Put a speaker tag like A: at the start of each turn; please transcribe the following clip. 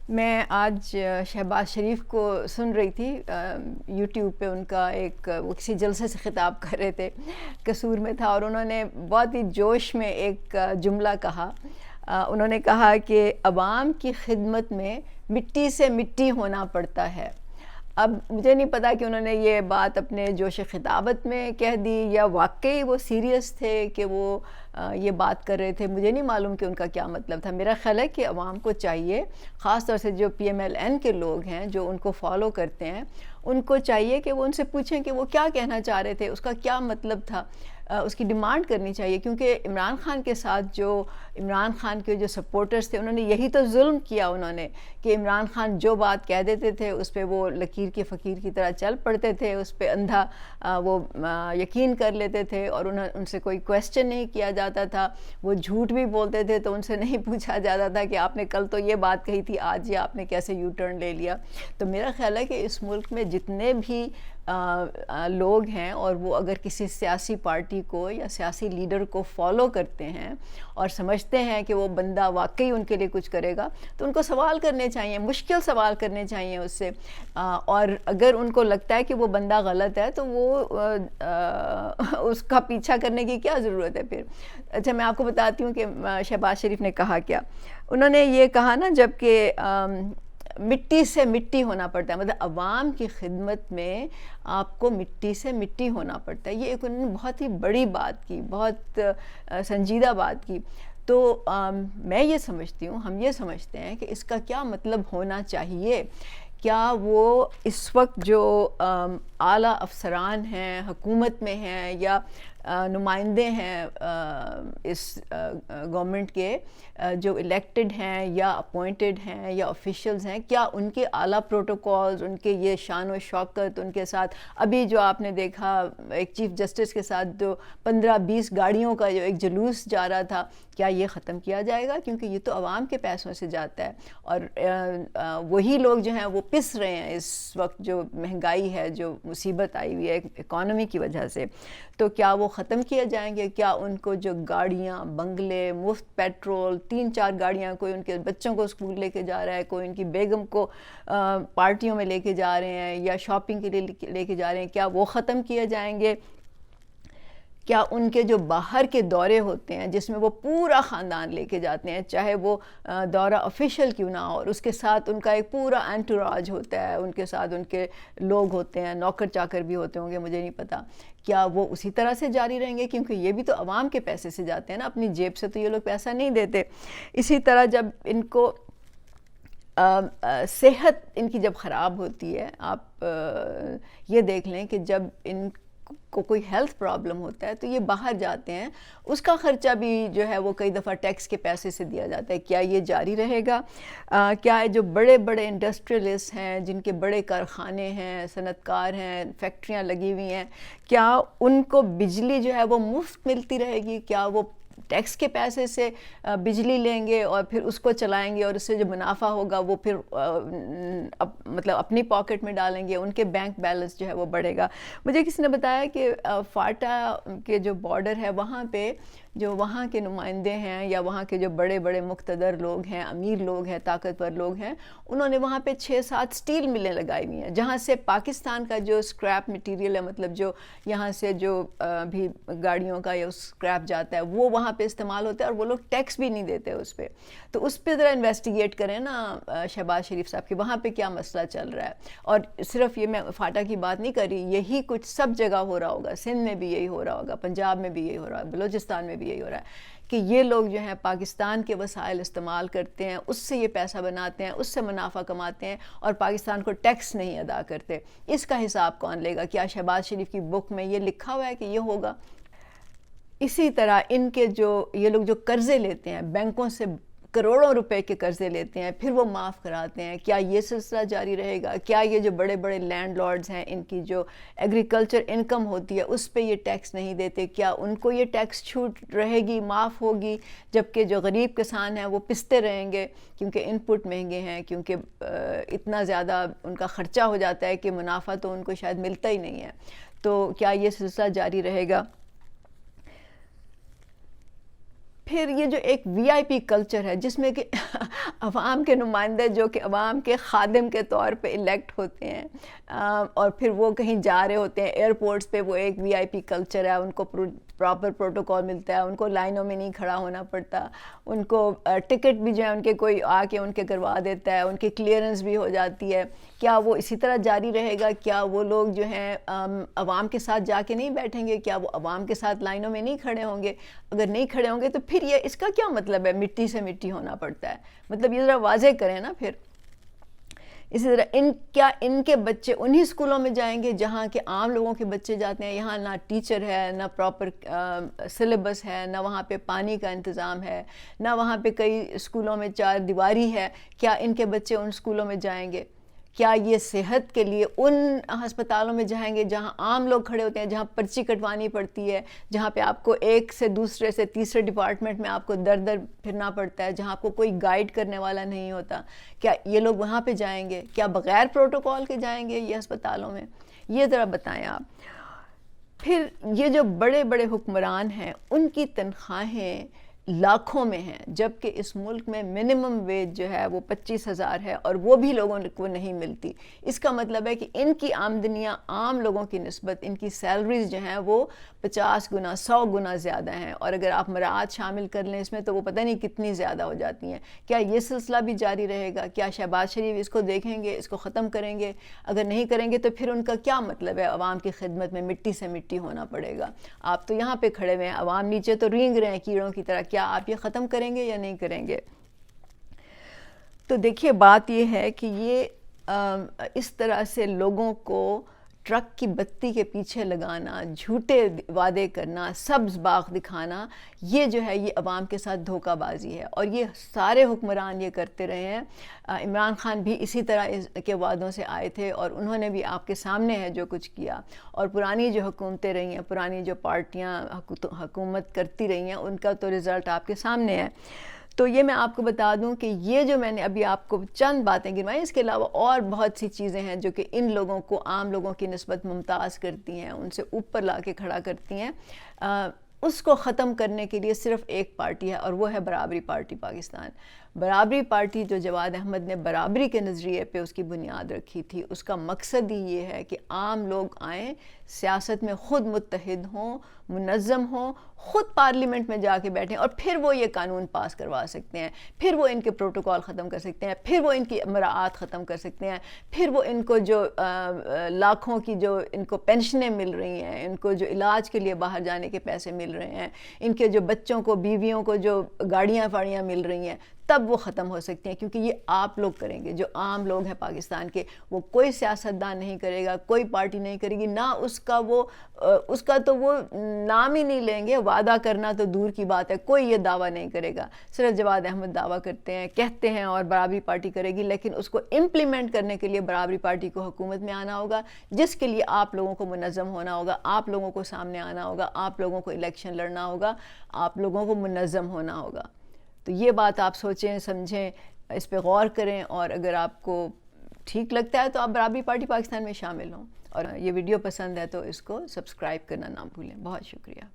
A: میں آج شہباز شریف کو سن رہی تھی یوٹیوب پہ، ان کا وہ کسی جلسے سے خطاب کر رہے تھے، قصور میں تھا، اور انہوں نے بہت ہی جوش میں ایک جملہ کہا. انہوں نے کہا کہ عوام کی خدمت میں مٹی سے مٹی ہونا پڑتا ہے. اب مجھے نہیں پتا کہ انہوں نے یہ بات اپنے جوش خطابت میں کہہ دی یا واقعی وہ سیریس تھے کہ وہ یہ بات کر رہے تھے. مجھے نہیں معلوم کہ ان کا کیا مطلب تھا. میرا خیال ہے کہ عوام کو چاہیے، خاص طور سے جو پی ایم ایل این کے لوگ ہیں جو ان کو فالو کرتے ہیں، ان کو چاہیے کہ وہ ان سے پوچھیں کہ وہ کیا کہنا چاہ رہے تھے، اس کا کیا مطلب تھا. اس کی ڈیمانڈ کرنی چاہیے، کیونکہ عمران خان کے ساتھ جو عمران خان کے جو سپورٹرز تھے، انہوں نے یہی تو ظلم کیا. انہوں نے کہ عمران خان جو بات کہہ دیتے تھے اس پہ وہ لکیر کے فقیر کی طرح چل پڑتے تھے، اس پہ اندھا وہ یقین کر لیتے تھے، اور ان سے کوئی کویسچن نہیں کیا جاتا تھا. وہ جھوٹ بھی بولتے تھے تو ان سے نہیں پوچھا جاتا تھا کہ آپ نے کل تو یہ بات کہی تھی، آج یہ آپ نے کیسے یو ٹرن لے لیا. تو میرا خیال ہے کہ اس ملک میں جتنے بھی لوگ ہیں، اور وہ اگر کسی سیاسی پارٹی کو یا سیاسی لیڈر کو فالو کرتے ہیں اور سمجھتے ہیں کہ وہ بندہ واقعی ان کے لیے کچھ کرے گا، تو ان کو سوال کرنے چاہیے، مشکل سوال کرنے چاہیے اس سے. اور اگر ان کو لگتا ہے کہ وہ بندہ غلط ہے تو وہ اس کا پیچھا کرنے کی کیا ضرورت ہے پھر. اچھا، میں آپ کو بتاتی ہوں کہ شہباز شریف نے کہا کیا. انہوں نے یہ کہا نا، جب کہ مٹی سے مٹی ہونا پڑتا ہے، مطلب عوام کی خدمت میں آپ کو مٹی سے مٹی ہونا پڑتا ہے. یہ ایک انہوں نے بہت ہی بڑی بات کی، بہت سنجیدہ بات کی. تو میں یہ سمجھتی ہوں، ہم یہ سمجھتے ہیں کہ اس کا کیا مطلب ہونا چاہیے. کیا وہ اس وقت جو اعلیٰ افسران ہیں، حکومت میں ہیں، یا نمائندے ہیں اس گورنمنٹ کے، جو الیکٹڈ ہیں یا اپوائنٹڈ ہیں یا آفیشلز ہیں، کیا ان کے اعلیٰ پروٹوکولز، ان کے یہ شان و شوکت، ان کے ساتھ ابھی جو آپ نے دیکھا ایک چیف جسٹس کے ساتھ جو 15-20 گاڑیوں کا جو ایک جلوس جا رہا تھا، کیا یہ ختم کیا جائے گا؟ کیونکہ یہ تو عوام کے پیسوں سے جاتا ہے، اور وہی لوگ جو ہیں وہ پس رہے ہیں اس وقت جو مہنگائی ہے، جو مصیبت آئی ہوئی ہے اکانومی کی وجہ سے. تو کیا وہ ختم کیے جائیں گے؟ کیا ان کو جو گاڑیاں، بنگلے، مفت پیٹرول، 3-4 گاڑیاں، کوئی ان کے بچوں کو اسکول لے کے جا رہا ہے، کوئی ان کی بیگم کو پارٹیوں میں لے کے جا رہے ہیں یا شاپنگ کے لیے لے کے جا رہے ہیں، کیا وہ ختم کیے جائیں گے؟ کیا ان کے جو باہر کے دورے ہوتے ہیں جس میں وہ پورا خاندان لے کے جاتے ہیں، چاہے وہ دورہ آفیشیل کیوں نہ ہو، اور اس کے ساتھ ان کا ایک پورا انٹوراج ہوتا ہے، ان کے ساتھ ان کے لوگ ہوتے ہیں، نوکر چاکر بھی ہوتے ہوں گے، مجھے نہیں پتا، کیا وہ اسی طرح سے جاری رہیں گے؟ کیونکہ یہ بھی تو عوام کے پیسے سے جاتے ہیں نا، اپنی جیب سے تو یہ لوگ پیسہ نہیں دیتے. اسی طرح جب ان کو صحت ان کی جب خراب ہوتی ہے، آپ یہ دیکھ لیں کہ جب ان کو کوئی ہیلتھ پرابلم ہوتا ہے تو یہ باہر جاتے ہیں، اس کا خرچہ بھی جو ہے وہ کئی دفعہ ٹیکس کے پیسے سے دیا جاتا ہے. کیا یہ جاری رہے گا؟ کیا جو بڑے بڑے انڈسٹریلسٹ ہیں، جن کے بڑے کارخانے ہیں، صنعت کار ہیں، فیکٹریاں لگی ہوئی ہیں، کیا ان کو بجلی جو ہے وہ مفت ملتی رہے گی؟ کیا وہ ٹیکس کے پیسے سے بجلی لیں گے اور پھر اس کو چلائیں گے، اور اس سے جو منافع ہوگا وہ پھر مطلب اپنی پاکٹ میں ڈالیں گے، ان کے بینک بیلنس جو ہے وہ بڑھے گا؟ مجھے کسی نے بتایا کہ فاٹا کے جو بارڈر ہے وہاں پہ جو وہاں کے نمائندے ہیں یا وہاں کے جو بڑے بڑے مقتدر لوگ ہیں، امیر لوگ ہیں، طاقتور لوگ ہیں، انہوں نے وہاں پہ 6-7 سٹیل ملیں لگائی ہوئی ہیں، جہاں سے پاکستان کا جو اسکریپ مٹیریل ہے، مطلب جو یہاں سے جو بھی گاڑیوں کا یا اسکریپ جاتا ہے، وہ وہاں پہ استعمال ہوتا ہے، اور وہ لوگ ٹیکس بھی نہیں دیتے اس پہ. تو اس پہ ذرا انویسٹیگیٹ کریں نا شہباز شریف صاحب، کہ وہاں پہ کیا مسئلہ چل رہا ہے. اور صرف یہ میں فاٹا کی بات نہیں کر رہی، یہی کچھ سب جگہ ہو رہا ہوگا، سندھ میں بھی یہی ہو رہا ہوگا، پنجاب میں بھی یہی ہو رہا ہے، بلوچستان میں بھی یہی ہو رہا ہے، کہ یہ لوگ جو ہیں پاکستان کے وسائل استعمال کرتے ہیں، اس سے یہ پیسہ بناتے ہیں، اس سے منافع کماتے ہیں، اور پاکستان کو ٹیکس نہیں ادا کرتے. اس کا حساب کون لے گا؟ کیا شہباز شریف کی بک میں یہ لکھا ہوا ہے کہ یہ ہوگا؟ اسی طرح ان کے جو یہ لوگ جو قرضے لیتے ہیں، بینکوں سے کروڑوں روپے کے قرضے لیتے ہیں، پھر وہ معاف کراتے ہیں، کیا یہ سلسلہ جاری رہے گا؟ کیا یہ جو بڑے بڑے لینڈ لارڈز ہیں، ان کی جو ایگریکلچر انکم ہوتی ہے اس پہ یہ ٹیکس نہیں دیتے، کیا ان کو یہ ٹیکس چھوٹ رہے گی، معاف ہوگی؟ جبکہ جو غریب کسان ہیں وہ پستے رہیں گے، کیونکہ ان پٹ مہنگے ہیں، کیونکہ اتنا زیادہ ان کا خرچہ ہو جاتا ہے کہ منافع تو ان کو شاید ملتا ہی نہیں ہے. تو کیا یہ سلسلہ جاری رہے گا؟ پھر یہ جو ایک وی آئی پی کلچر ہے جس میں کہ عوام کے نمائندے جو کہ عوام کے خادم کے طور پہ الیکٹ ہوتے ہیں اور پھر وہ کہیں جا رہے ہوتے ہیں ایئرپورٹس پہ، وہ ایک وی آئی پی کلچر ہے، ان کو پراپر پروٹوکول ملتا ہے، ان کو لائنوں میں نہیں کھڑا ہونا پڑتا، ان کو ٹکٹ بھی جو ہے ان کے کوئی آ کے ان کے کروا دیتا ہے، ان کی کلیئرنس بھی ہو جاتی ہے۔ کیا وہ اسی طرح جاری رہے گا؟ کیا وہ لوگ جو ہیں عوام کے ساتھ جا کے نہیں بیٹھیں گے؟ کیا وہ عوام کے ساتھ لائنوں میں نہیں کھڑے ہوں گے؟ اگر نہیں کھڑے ہوں گے تو پھر یہ اس کا کیا مطلب ہے مٹی سے مٹی ہونا پڑتا ہے؟ مطلب یہ ذرا واضح کریں نا پھر۔ اسی طرح کیا ان کے بچے انہی اسکولوں میں جائیں گے جہاں کے عام لوگوں کے بچے جاتے ہیں؟ یہاں نہ ٹیچر ہے، نہ پراپر سلیبس ہے، نہ وہاں پہ پانی کا انتظام ہے، نہ وہاں پہ کئی اسکولوں میں چار دیواری ہے۔ کیا ان کے بچے ان اسکولوں میں جائیں گے؟ کیا یہ صحت کے لیے ان ہسپتالوں میں جائیں گے جہاں عام لوگ کھڑے ہوتے ہیں، جہاں پرچی کٹوانی پڑتی ہے، جہاں پہ آپ کو ایک سے دوسرے سے تیسرے ڈپارٹمنٹ میں آپ کو در در پھرنا پڑتا ہے، جہاں آپ کو کوئی گائیڈ کرنے والا نہیں ہوتا؟ کیا یہ لوگ وہاں پہ جائیں گے؟ کیا بغیر پروٹوکول کے جائیں گے یہ ہسپتالوں میں؟ یہ ذرا بتائیں آپ۔ پھر یہ جو بڑے بڑے حکمران ہیں ان کی تنخواہیں لاکھوں میں ہیں، جبکہ اس ملک میں منیمم ویج جو ہے وہ 25,000 ہے اور وہ بھی لوگوں کو نہیں ملتی۔ اس کا مطلب ہے کہ ان کی آمدنیاں عام لوگوں کی نسبت ان کی سیلریز جو ہیں وہ 50 گنا 100 گنا زیادہ ہیں، اور اگر آپ مراعات شامل کر لیں اس میں تو وہ پتہ نہیں کتنی زیادہ ہو جاتی ہیں۔ کیا یہ سلسلہ بھی جاری رہے گا؟ کیا شہباز شریف اس کو دیکھیں گے، اس کو ختم کریں گے؟ اگر نہیں کریں گے تو پھر ان کا کیا مطلب ہے عوام کی خدمت میں مٹی سے مٹی ہونا پڑے گا؟ آپ تو یہاں پہ کھڑے ہوئے ہیں، عوام نیچے تو رینگ رہے ہیں کیڑوں کی طرح، کیا آپ یہ ختم کریں گے یا نہیں کریں گے؟ تو دیکھیے بات یہ ہے کہ یہ اس طرح سے لوگوں کو ٹرک کی بتی کے پیچھے لگانا، جھوٹے وعدے کرنا، سبز باغ دکھانا، یہ جو ہے یہ عوام کے ساتھ دھوکہ بازی ہے، اور یہ سارے حکمران یہ کرتے رہے ہیں۔ عمران خان بھی اسی طرح کے وعدوں سے آئے تھے اور انہوں نے بھی آپ کے سامنے ہے جو کچھ کیا، اور پرانی جو حکومتیں رہی ہیں، پرانی جو پارٹیاں حکومت کرتی رہی ہیں، ان کا تو رزلٹ آپ کے سامنے ہے۔ تو یہ میں آپ کو بتا دوں کہ یہ جو میں نے ابھی آپ کو چند باتیں گنوائی، اس کے علاوہ اور بہت سی چیزیں ہیں جو کہ ان لوگوں کو عام لوگوں کی نسبت ممتاز کرتی ہیں، ان سے اوپر لا کے کھڑا کرتی ہیں۔ اس کو ختم کرنے کے لیے صرف ایک پارٹی ہے اور وہ ہے برابری پارٹی پاکستان۔ برابری پارٹی جو جواد احمد نے برابری کے نظریے پہ اس کی بنیاد رکھی تھی، اس کا مقصد ہی یہ ہے کہ عام لوگ آئیں، سیاست میں خود متحد ہوں، منظم ہوں، خود پارلیمنٹ میں جا کے بیٹھیں، اور پھر وہ یہ قانون پاس کروا سکتے ہیں، پھر وہ ان کے پروٹوکول ختم کر سکتے ہیں، پھر وہ ان کی مراعات ختم کر سکتے ہیں، پھر وہ ان کو جو لاکھوں کی جو ان کو پینشنیں مل رہی ہیں، ان کو جو علاج کے لیے باہر جانے کے پیسے مل رہے ہیں، ان کے جو بچوں کو بیویوں کو جو گاڑیاں فاڑیاں مل رہی ہیں، تب وہ ختم ہو سکتی ہیں، کیونکہ یہ آپ لوگ کریں گے جو عام لوگ ہیں پاکستان کے۔ وہ کوئی سیاستدان نہیں کرے گا، کوئی پارٹی نہیں کرے گی، نہ اس کا تو وہ نام ہی نہیں لیں گے، وعدہ کرنا تو دور کی بات ہے، کوئی یہ دعویٰ نہیں کرے گا۔ صرف جواد احمد دعویٰ کرتے ہیں، کہتے ہیں، اور برابری پارٹی کرے گی، لیکن اس کو امپلیمنٹ کرنے کے لیے برابری پارٹی کو حکومت میں آنا ہوگا، جس کے لیے آپ لوگوں کو منظم ہونا ہوگا، آپ لوگوں کو سامنے آنا ہوگا، آپ لوگوں کو الیکشن لڑنا ہوگا، آپ لوگوں کو منظم ہونا ہوگا۔ تو یہ بات آپ سوچیں، سمجھیں، اس پہ غور کریں، اور اگر آپ کو ٹھیک لگتا ہے تو آپ برابری پارٹی پاکستان میں شامل ہوں، اور یہ ویڈیو پسند ہے تو اس کو سبسکرائب کرنا نہ بھولیں۔ بہت شکریہ۔